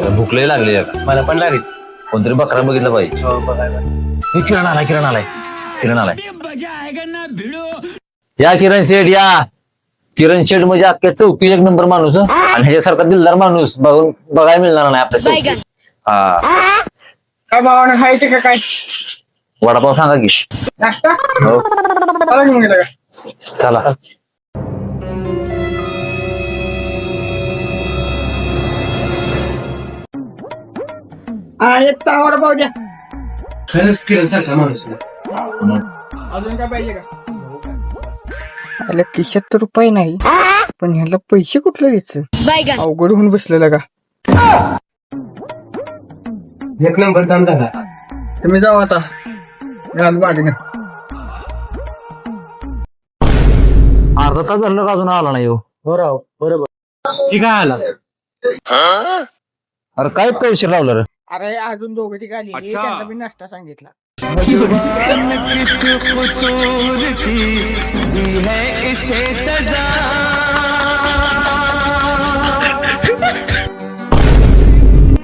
भूक लय लागली यार. मला पण लागेल. कोणतरी बकरा बघितलं पाहिजे. हो बघायला. हे किरण आलाय. या किरण शेठ या. किरण शेठ म्हणजे अख्ख्या चौकी एक नंबर माणूस हं. आणि ह्याच्यासारखा दिलदार माणूस बघायला मिळणार नाही आपल्या चौकीत. हा काय भावानं खायचे का काय वडापाव सांगा की. नाश्ता हो चला घेऊन गेला का चला. एक तावर पाहू द्या. खरंच किरण सारखा माणूस अजून काय पाहिजे का याला खिशात तर रुपये नाही, पण ह्याला पैसे कुठलं द्यायचं अवघड होऊन बसलेलं का. एक नंबर दाम झाला. तुम्ही जाऊ आता बाजूने अर्धा तास झालं का अजून आला नाही हो. हो राव बरोबर. ठीक आहे आला. अरे काय पैसे लावलं रे. अरे अजून दोघं ती आली त्यांना मी नाश्ता सांगितला. है इसे सजा